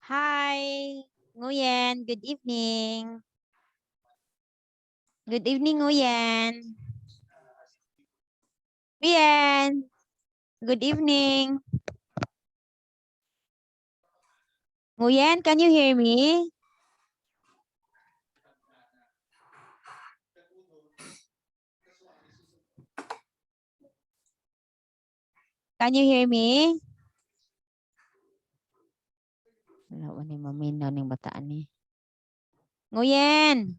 Hi, Nguyen. Good evening. Good evening, Nguyen. Nguyen. Good evening. Nguyen, can you hear me? Can you hear me? Wala ni maminaw ning bataan ni. Nguyen.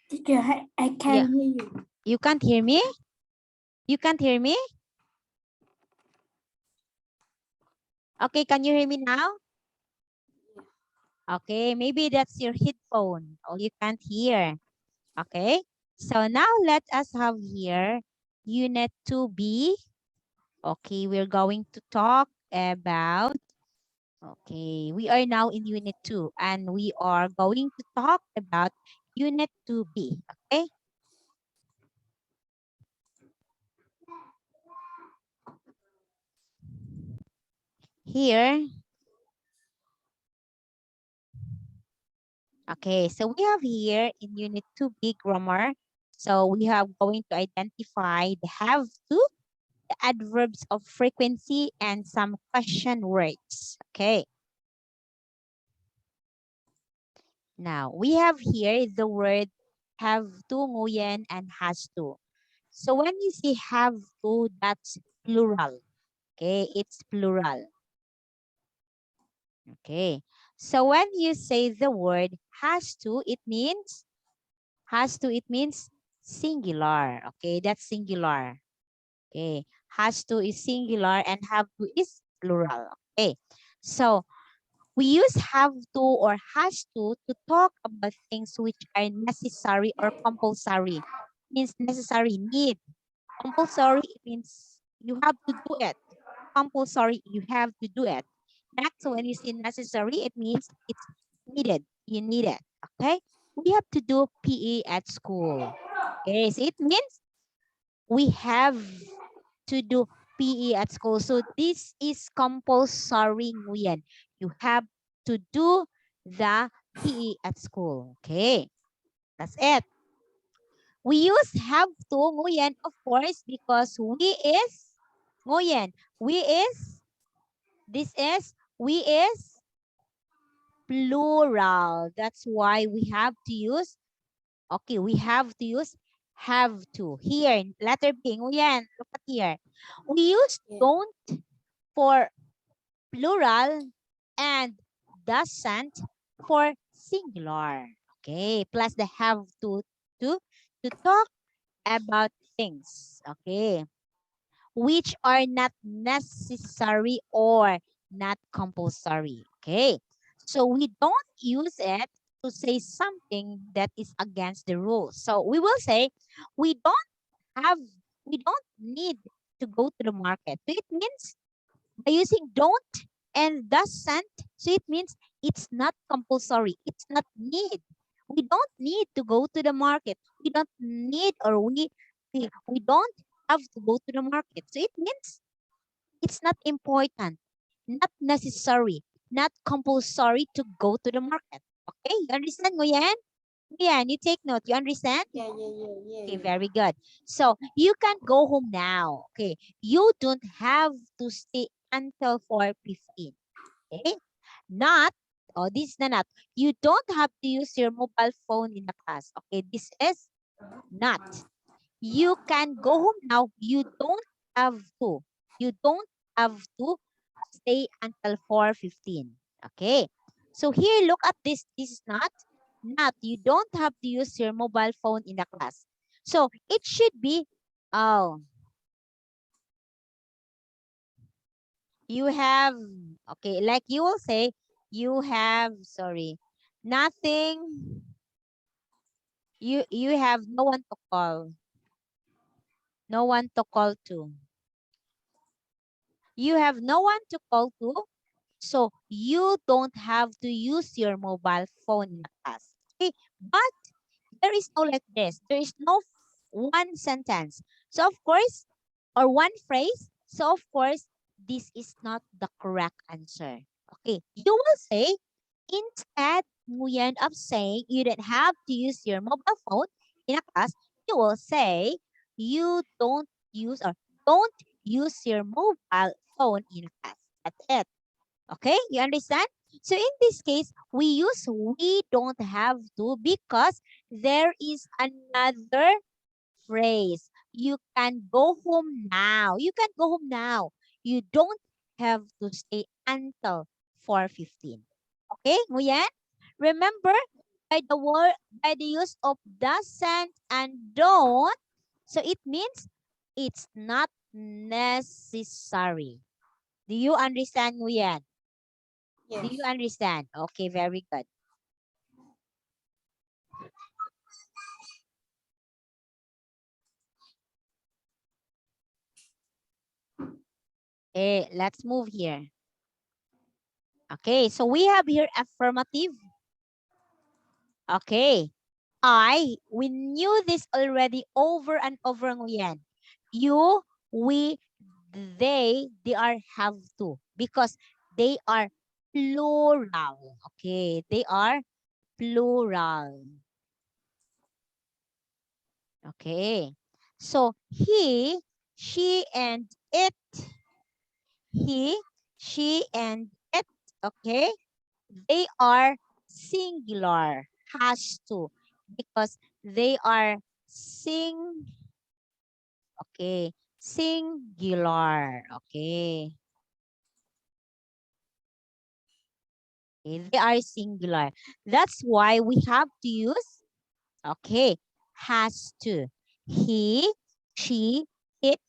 Teacher, I can't hear you. You can't hear me? You can't hear me? Okay, can you hear me now? Okay, maybe that's your headphone or you can't hear. Okay, so now let us have here Unit 2B. Okay, we're going to talk about, okay, we are now in Unit 2 and we are going to talk about Unit 2B. Okay. Here, okay, so we have here in Unit 2B grammar. So we have going to identify the have to, the adverbs of frequency, and some question words. Okay. Now, we have here the word have to, nguyen, and has to. So when you see have to, that's plural. Okay, it's plural. Okay. So when you say the word it means singular. Okay, that's singular. Okay, has to is singular and have to is plural. Okay, so we use have to or has to talk about things which are necessary or compulsory. Means necessary, need. Compulsory, it means you have to do it. Compulsory, you have to do it. That's when you say necessary, it means it's needed. You need it. Okay? We have to do PE at school. Okay, so it means we have to do PE at school. So this is compulsory, Nguyen. You have to do the PE at school. Okay, that's it. We use have to, Nguyen, of course, because we is, Nguyen, we is plural. That's why we have to use, okay, we have to use have to. Here, letter B, Nguyen, look at here. We use don't for plural and doesn't for singular. Okay, plus the have to talk about things. Okay, which are not necessary or not compulsory. Okay, so we don't use it to say something that is against the rules. So we will say we don't have, we don't need to go to the market. So it means by using don't and doesn't, so it means it's not compulsory. It's not need. We don't need to go to the market. We don't need or we don't have to go to the market. So it means it's not important, not necessary, not compulsory to go to the market. Okay, you understand, Nguyen? Yeah, and you take note. You understand? Yeah. Okay, very good. So you can go home now. Okay, you don't have to stay until 4:15. Okay, not, oh, this is the not. You don't have to use your mobile phone in the class. Okay, this is not. You can go home now. You don't have to. You don't have to stay until 4:15. Okay. So here, look at this. This is not. Not. You don't have to use your mobile phone in the class. So it should be, oh, you have, okay, like you will say, you have, sorry, nothing, you have no one to call. No one to call to. You have no one to call to, so you don't have to use your mobile phone in the class. Okay? But there is no like this. There is no one sentence. So of course, or one phrase. So of course, this is not the correct answer. Okay, you will say, instead, Nguyen, of saying you don't have to use your mobile phone in a class, you will say you don't use your mobile phone in a class. That's it. Okay, you understand? So in this case, we don't have to because there is another phrase. You can go home now. You can go home now. You don't have to stay until 4:15. Okay, Nguyen? Remember, by the use of doesn't and don't, so it means it's not necessary. Do you understand, Nguyen? Do you Yes. understand? Okay, very good. Okay, let's move here. Okay, so we have here affirmative. Okay. We knew this already over and over again. You, we, they are have to because they are plural. Okay, they are plural. Okay. So he, she, and it. He, she, and it. Okay. They are singular. Has to because they are okay, singular. Okay. Okay, they are singular. That's why we have to use, okay, has to. He, she, it,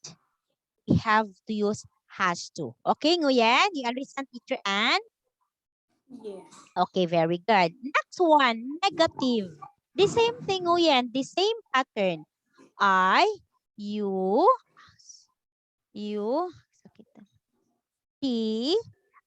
we have to use has to. Okay, Nguyen, you understand, teacher Anne? Yes. Okay, very good. Next one, negative. The same thing, Nguyen, the same pattern. I, you, you, he,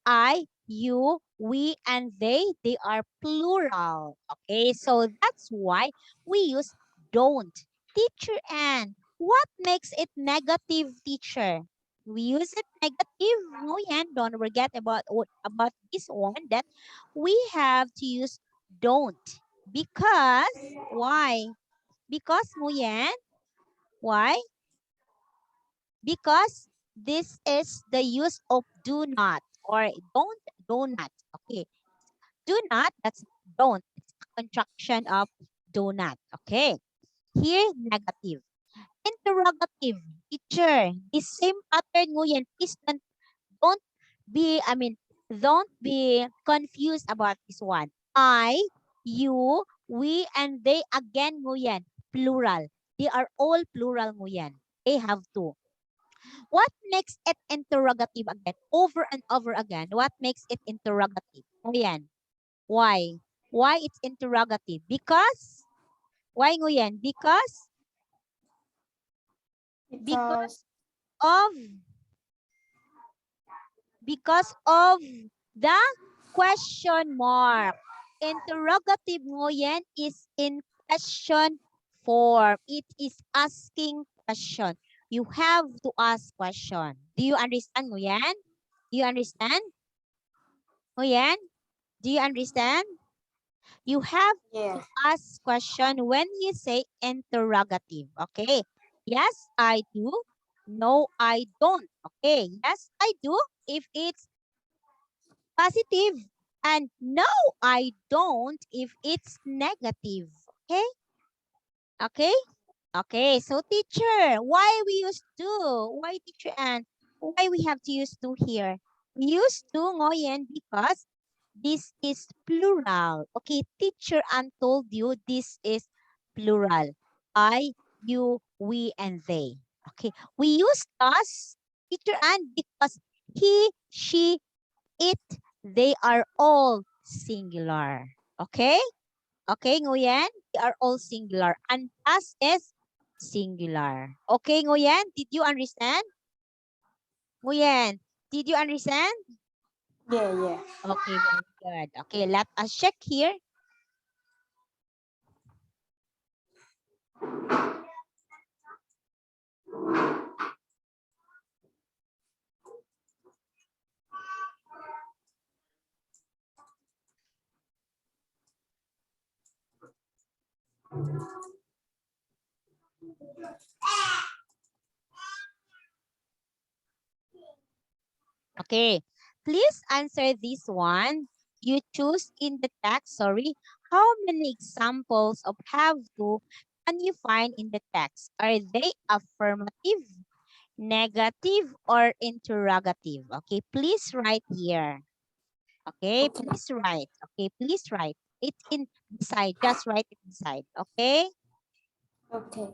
I, you, we, and they are plural. Okay, so that's why we use don't. Teacher Anne, what makes it negative, teacher? We use it negative. No, Yan, don't forget about this one that we have to use don't. Because, why? Because, Nguyen, why? Because this is the use of do not or do not. Okay. Do not, that's don't. It's a contraction of do not. Okay. Here, negative. Interrogative. Teacher, the same pattern Nguyen. Please don't don't be confused about this one. I, you, we, and they again Nguyen. Plural. They are all plural Nguyen. They have to. What makes it interrogative again? Over and over again. What makes it interrogative? Nguyen. Why? Why it's interrogative? Because, why Nguyen? Because Because of, because of the question mark. Interrogative Nguyen is in question form. It is asking question. You have to ask question. Do you understand, Nguyen? Do you understand? Nguyen? Do you understand? You have to yes. ask question when you say interrogative. Okay. Yes, I do. No, I don't. Okay. Yes, I do if it's positive. And no, I don't if it's negative. Okay. Okay. Okay. So teacher, why we use to? Why teacher and why we have to use to here? We use to Ngoyen because this is plural. Okay, teacher Ann told you this is plural. I, you, we, and they. Okay, we use us, teacher Ann, because he, she, it, they are all singular. Okay? Okay, Nguyen? They are all singular. And us is singular. Okay, Nguyen, did you understand? Nguyen, did you understand? Yeah. Okay, very good. Okay, let us check here. Okay, please answer this one. You choose in the text, sorry, how many examples of have to can you find in the text? Are they affirmative, negative, or interrogative? Okay, please write here. Okay, Okay. please write. Okay, please write. It's in beside. Just write it beside. Okay. Okay.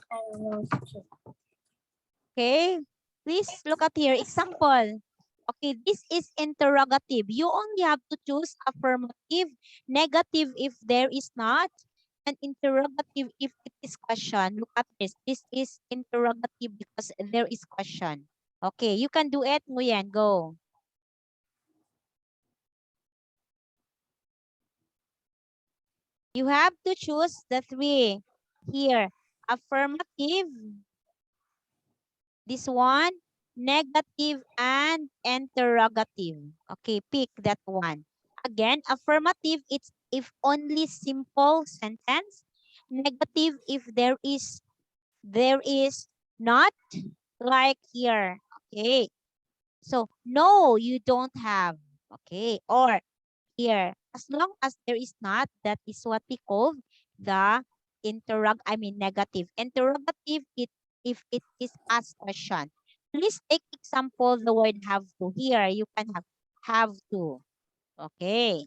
I don't know, teacher. Okay, please look at here. Example. Okay, this is interrogative. You only have to choose affirmative, negative if there is not, and interrogative if it is question. Look at this. This is interrogative because there is question. Okay, you can do it, Nguyen. Go. You have to choose the three. Here, affirmative, this one, negative, and interrogative. Okay, pick that one. Again, affirmative, it's if only simple sentence. Negative, if there is not, like here. Okay. So, no, you don't have. Okay. Or here, as long as there is not, that is what we call the negative. Interrogative, if it is asked question. Please take example the word have to. Here, you can have to. Okay.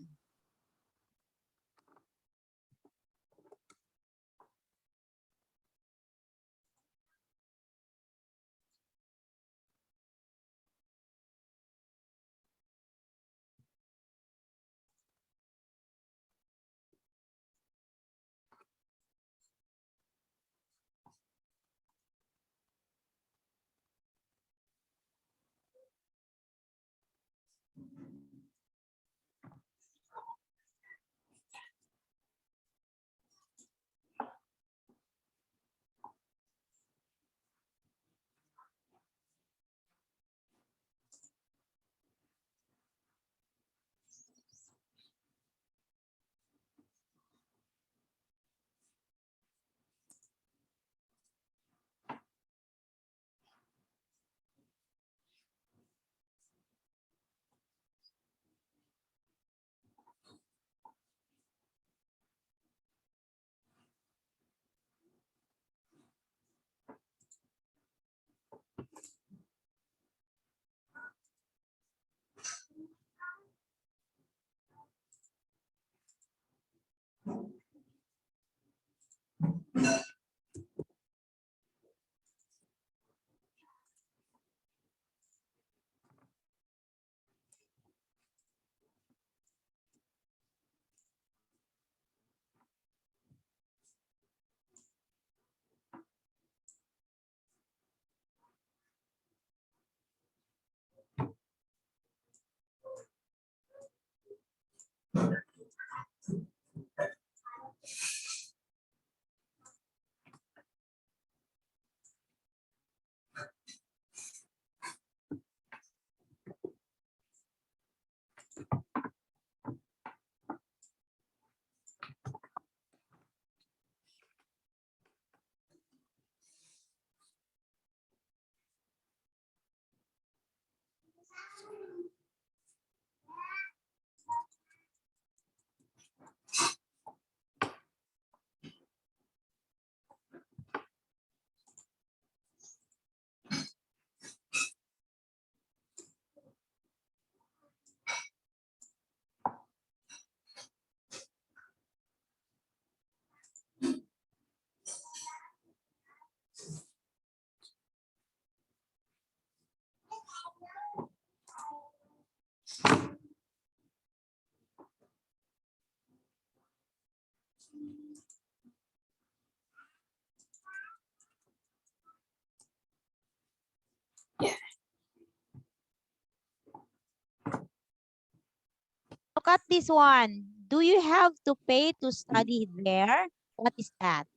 Look at this one. Do you have to pay to study there? What is that?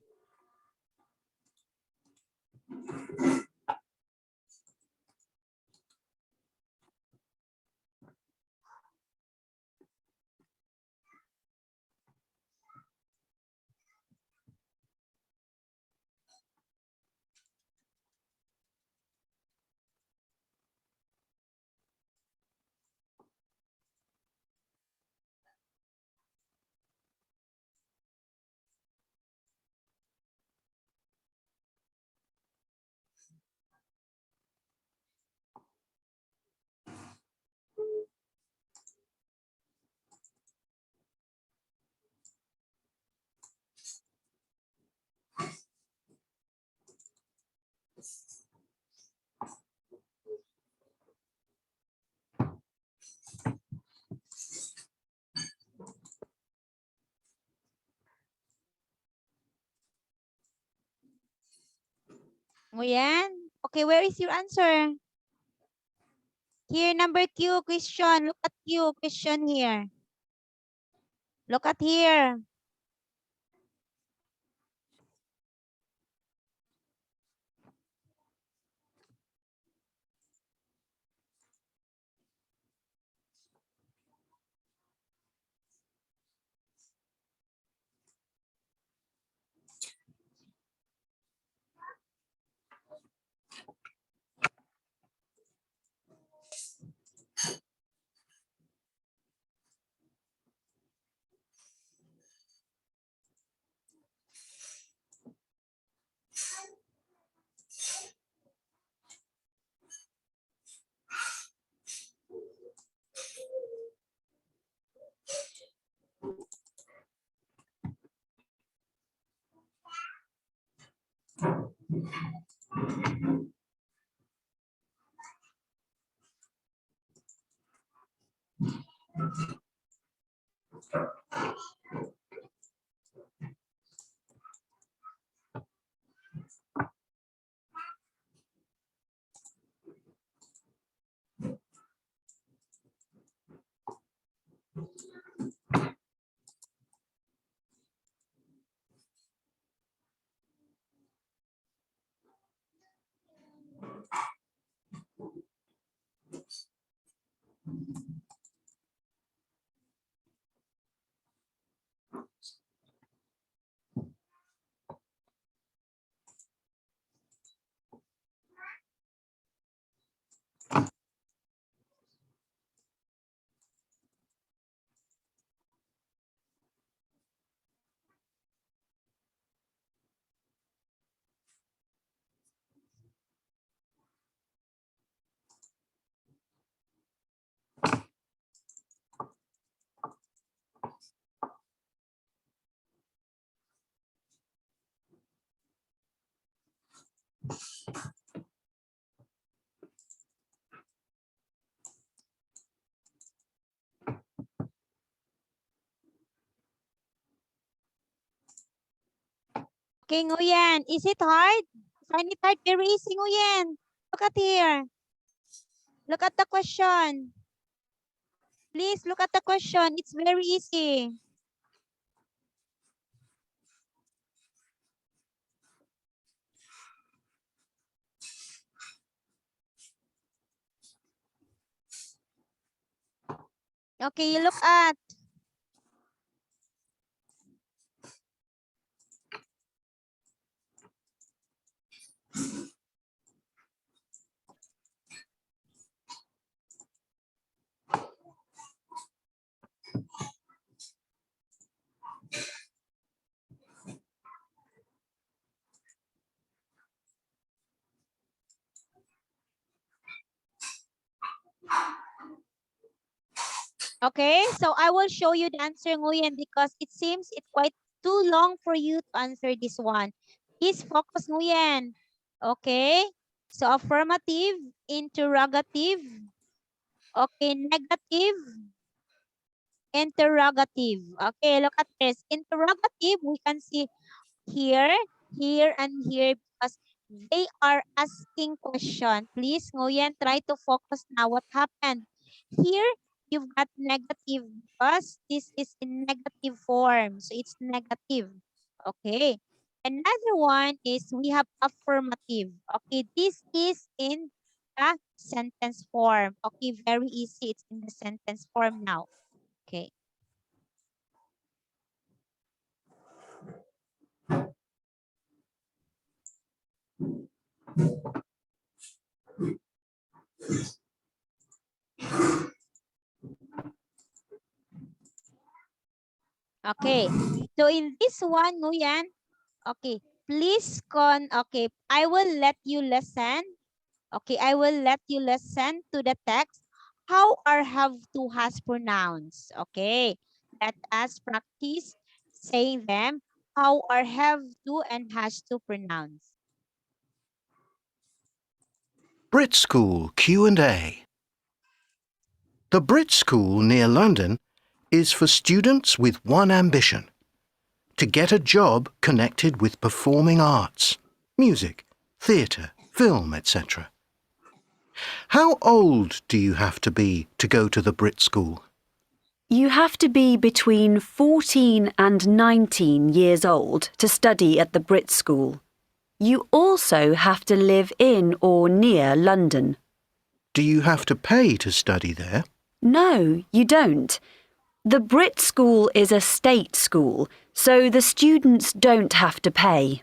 Nguyen? Okay, where is your answer? Here, number Q, question. Look at Q, question here. Look at here. Okay, Nguyen, is it hard? Find it hard, very easy, Nguyen. Look at here. Look at the question. Please look at the question. It's very easy. Okay, you look at. Okay, so I will show you the answer, Nguyen, because it seems it's quite too long for you to answer this one. Please focus, Nguyen. Okay, so affirmative, interrogative, okay, negative, interrogative. Okay, look at this. Interrogative, we can see here, here, and here because they are asking question. Please, Nguyen, try to focus now. What happened? Here, you've got negative because this is in negative form. So it's negative. Okay. Another one is we have affirmative. Okay, this is in a sentence form. Okay, very easy. It's in the sentence form now. Okay. Okay. So in this one, Nguyen, okay, please okay, I will let you listen. Okay, I will let you listen to the text. How are have to has pronouns? Okay, let us practice saying them. How are have to and has to pronounce. Brit School Q&A. The Brit School near London is for students with one ambition: to get a job connected with performing arts, music, theatre, film, etc. How old do you have to be to go to the Brit School? You have to be between 14 and 19 years old to study at the Brit School. You also have to live in or near London. Do you have to pay to study there? No, you don't. The Brit School is a state school, so the students don't have to pay.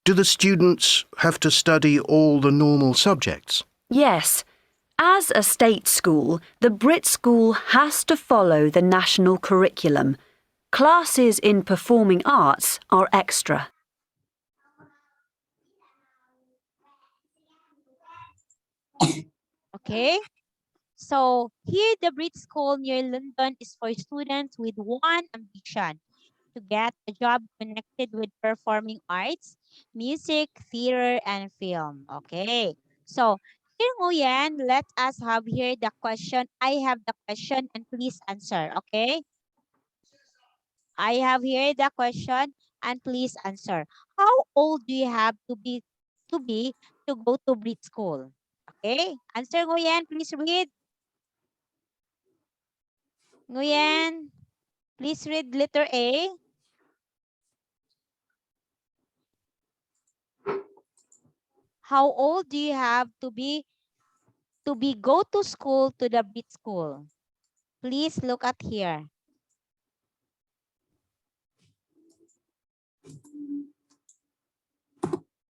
Do the students have to study all the normal subjects? Yes. As a state school, the Brit School has to follow the national curriculum. Classes in performing arts are extra. Okay. So here the Brit School near London is for students with one ambition, to get a job connected with performing arts, music, theater, and film. Okay. So here, Nguyen, let us have here the question. I have the question and please answer. Okay. I have here the question and please answer. How old do you have to go to Brit School? Okay. Answer, Nguyen. Please read. Nguyen, please read letter A. How old do you have to be go to school to the Brit School? Please look at here.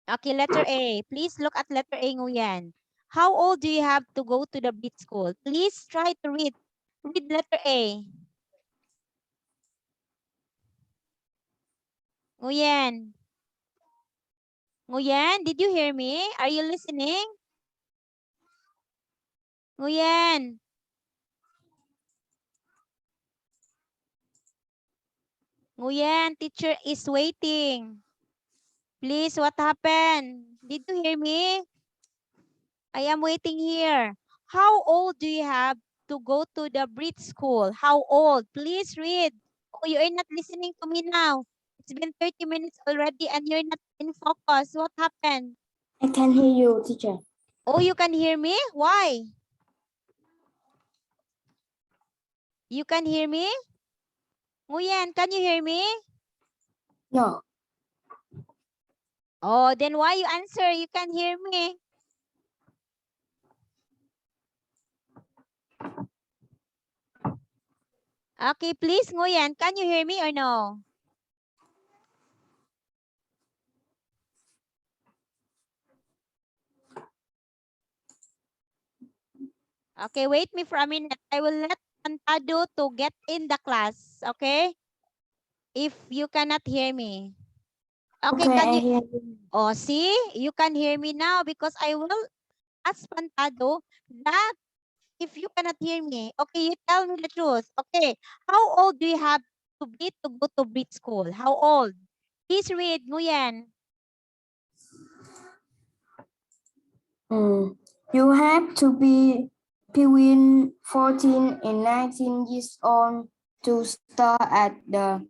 Okay, letter A. Please look at letter A, Nguyen. How old do you have to go to the Brit School? Please try to read. Read letter A. Nguyen. Nguyen, did you hear me? Are you listening? Nguyen. Nguyen, teacher is waiting. Please, what happened? Did you hear me? I am waiting here. How old do you have to go to the Brit School? How old? Please read. Oh, you are not listening to me now. It's been 30 minutes already and you're not in focus. What happened? I can hear you, teacher. Oh, you can hear me? Why? You can hear me? Nguyen, can you hear me? No, Oh, then why you answer? You can hear me. Okay, please, Nguyen, can you hear me or no? Okay, wait me for a minute. I will let Pantado to get in the class, okay? If you cannot hear me. Okay, okay, can I you? hear you. Oh, see? You can hear me now because I will ask Pantado that if you cannot hear me. Okay, you tell me the truth. Okay, how old do you have to be to go to Brit School? How old? Please read, Nguyen. You have to be between 14 and 19 years old to start at the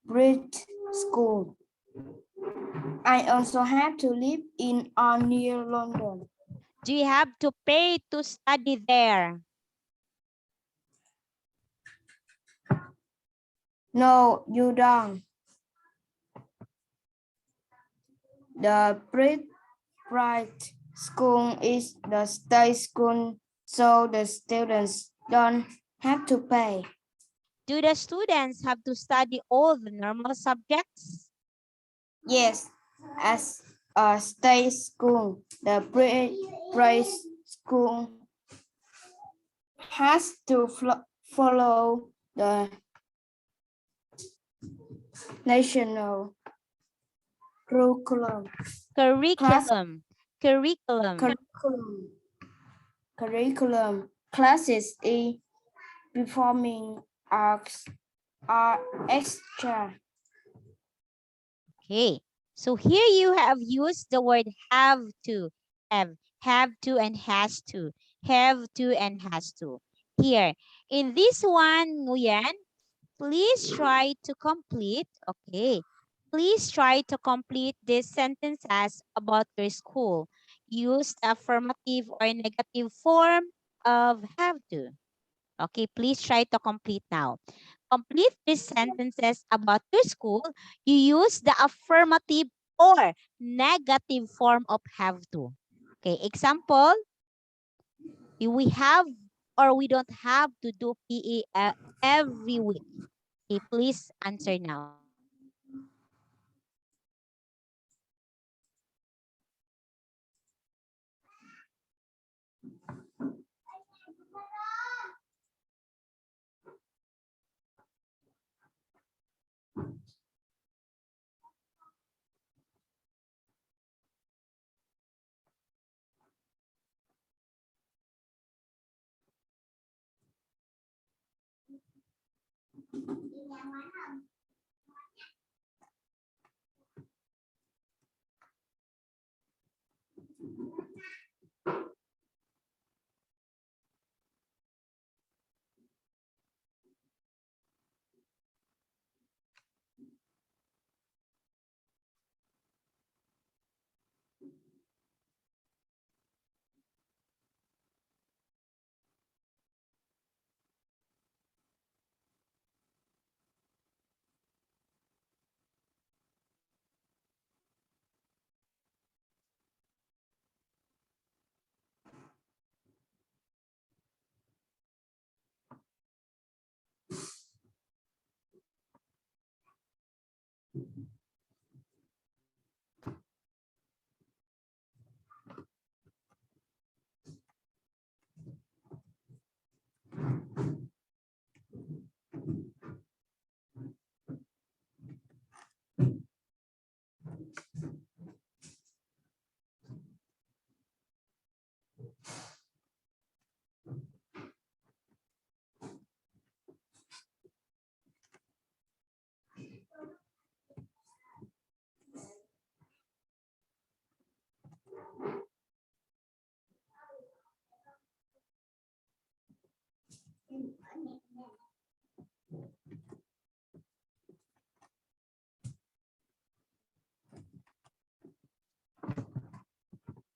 Brit School. I also have to live in or near London. Do you have to pay to study there? No, you don't. The Bright School is the state school, so the students don't have to pay. Do the students have to study all the normal subjects? Yes, as a state school, the Bright School has to follow the national curriculum. Curriculum. Curriculum. Curriculum. Curriculum. Classes in performing arts are extra. Okay, so here you have used the word have to, have to and has to, have to and has to. Here, in this one, Nguyen, please try to complete, okay, please try to complete these sentences about your school. Use the affirmative or negative form of have to. Okay, please try to complete now. Complete these sentences about your school. You use the affirmative or negative form of have to. Okay, example, we have or we don't have to do PE every week. Okay, please answer now.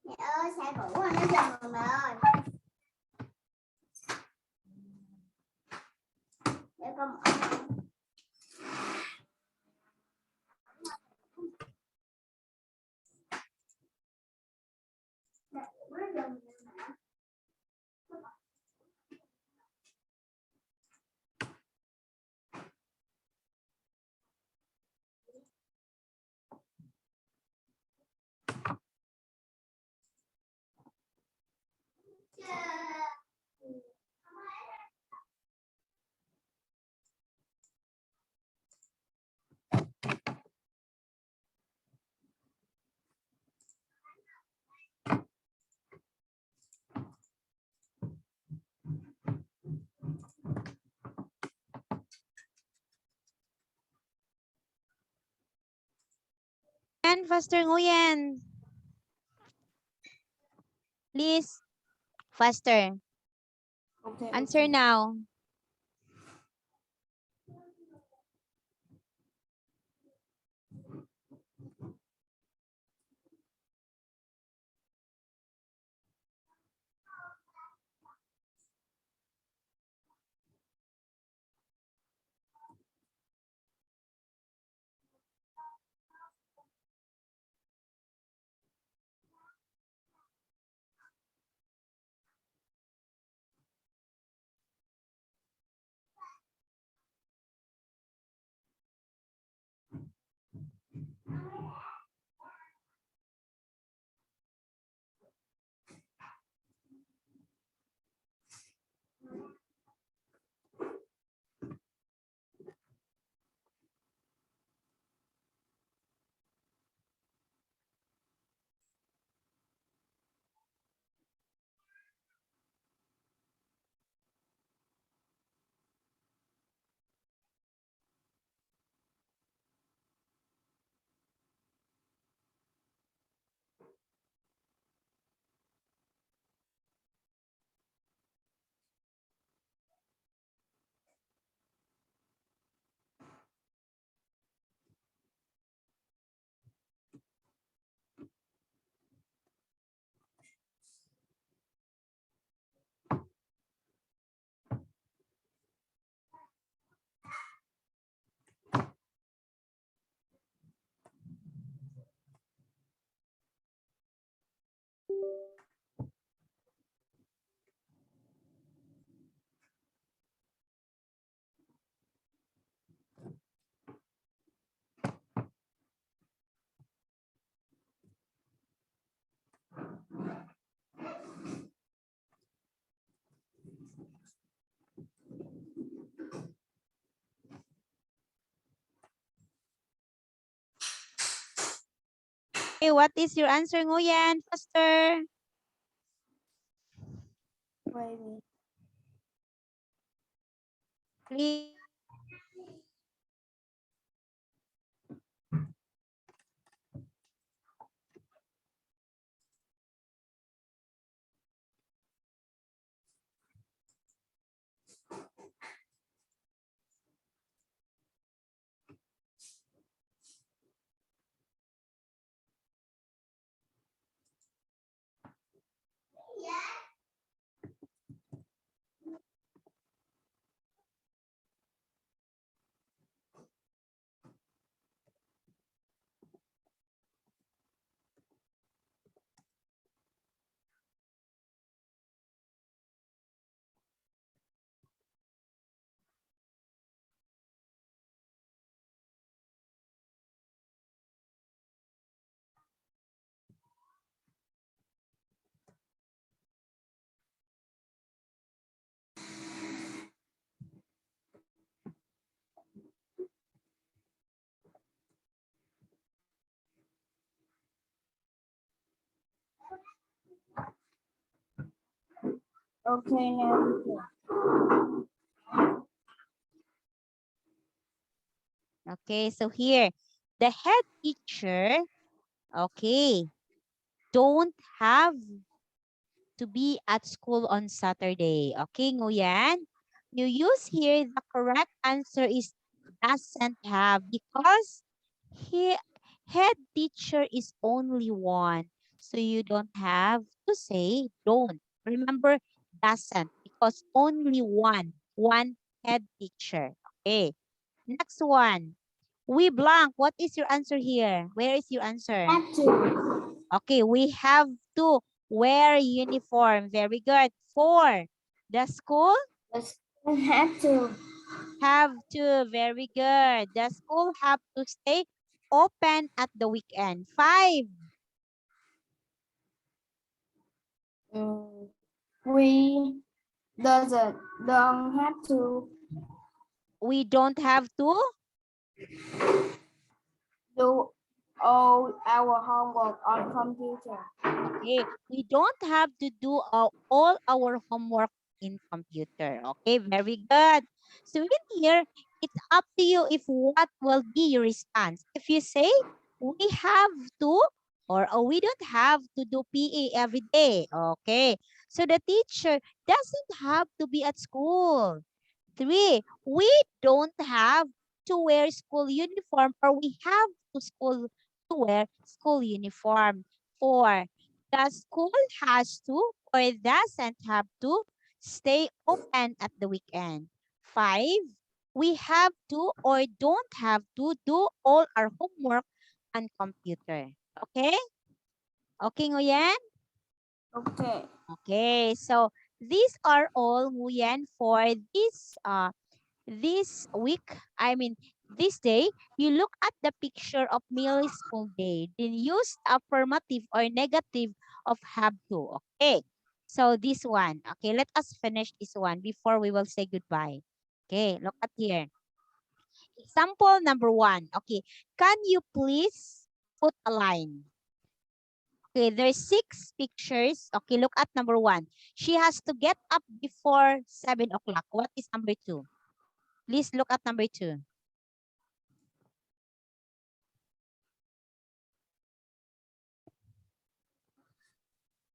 Mẹ ơi, xe cũ nó dần rồi mẹ ơi. Để con mở. And faster, Nguyen. Please, faster. Okay, Answer okay. now. Okay, what is your answer, Nguyen? Faster. Wait. Please. Okay, now. Okay, so here, the head teacher, okay, don't have to be at school on Saturday. Okay, Nguyen? You use here, the correct answer is doesn't have because he, head teacher is only one. So you don't have to say don't. Remember, doesn't because only one head teacher. Okay, next one. We blank. What is your answer here? Where is your answer? Have to. Okay, we have to wear uniform. Very good. 4. The school The school have to. have to. Very good. The school have to stay open at the weekend. 5. Mm, we doesn't don't have to We don't have to. do all our homework on computer. Okay, we don't have to do all our homework in computer. Okay, very good. So in here, it's up to you if what will be your response. If you say, we have to, or oh, we don't have to do PE every day. Okay, so the teacher doesn't have to be at school. 3, we don't have to wear school uniform or we have to wear school uniform. 4, the school has to or doesn't have to stay open at the weekend. 5, we have to or don't have to do all our homework on computer. Okay? Okay, Nguyen? Okay. Okay, so these are all, Nguyen, for this week, I mean, this day, you look at the picture of Millie's school day, then use affirmative or negative of have to. Okay. So this one. Okay, let us finish this one before we will say goodbye. Okay, look at here. Example number 1. Okay, can you please put a line? Okay, there's 6 pictures. Okay, look at number 1. She has to get up before 7 o'clock. What is number 2? Please look at number 2.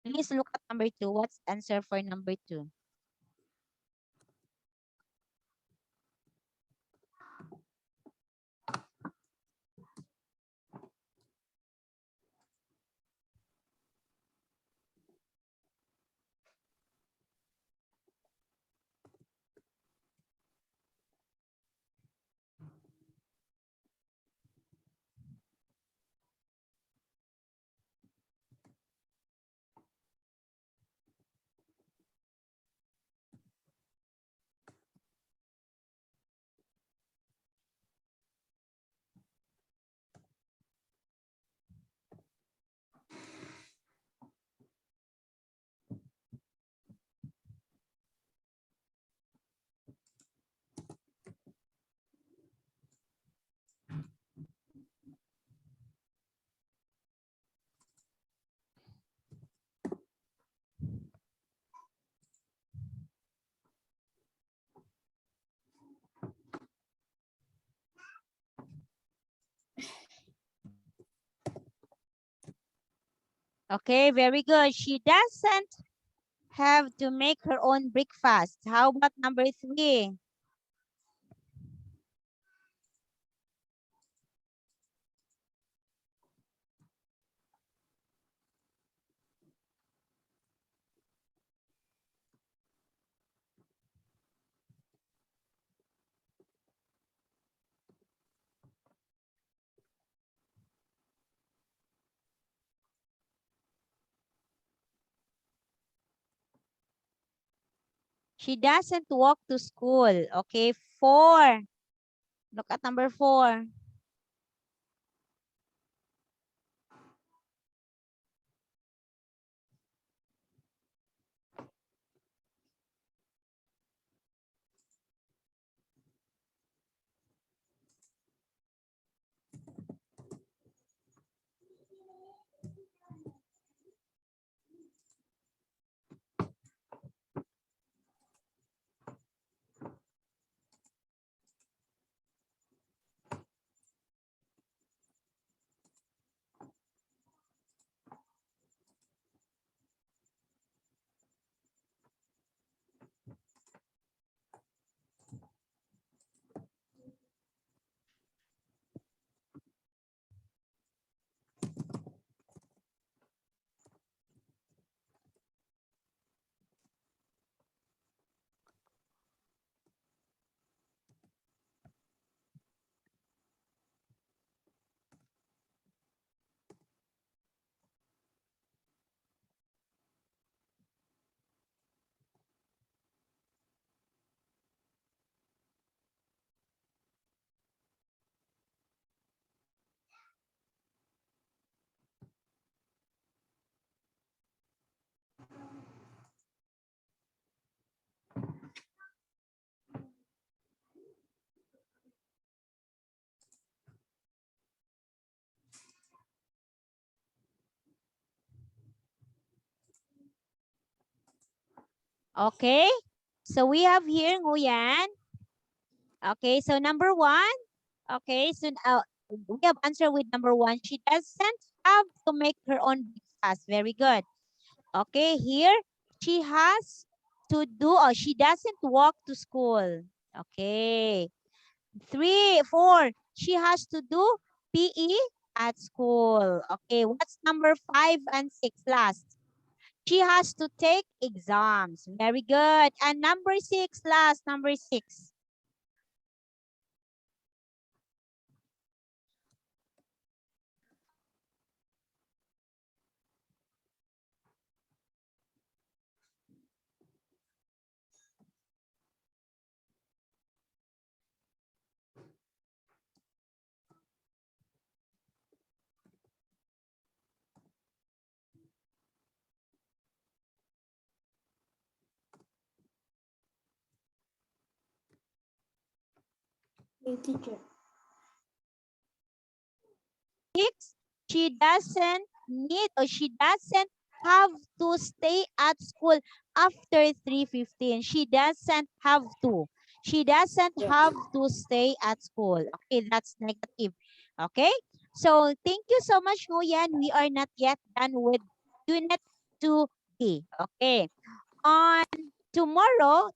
Please look at number 2. What's the answer for number 2? Okay, very good. She doesn't have to make her own breakfast. How about number 3? She doesn't walk to school. Okay, 4. Look at number 4. Okay, so we have here Nguyen. Okay, so number 1. Okay, so we have answer with number 1. She doesn't have to make her own breakfast. Very good. Okay, here she has to do, or she doesn't walk to school. Okay. 3, 4. She has to do PE at school. Okay, what's number 5 and 6 last? She has to take exams. Very good. And number 6 last, number 6. Teacher. 6, she doesn't need, or she doesn't have to stay at school after 3:15. She doesn't have to. She doesn't have to stay at school. Okay, that's negative. Okay, so thank you so much, Nguyen. We are not yet done with Unit 2B. Okay, on tomorrow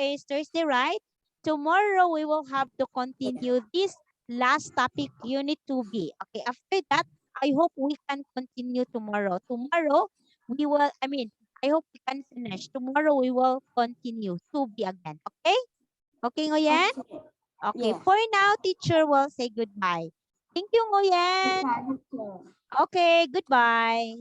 is Thursday, right? Tomorrow we will have to continue this last topic, Unit 2B. Okay, after that, I hope we can continue tomorrow. Tomorrow, I hope we can finish. Tomorrow, we will continue 2B again. Okay? Okay, Ngoyen? Okay. Okay, Yeah. for now, teacher will say goodbye. Thank you, Ngoyen. Goodbye, teacher. Okay, goodbye.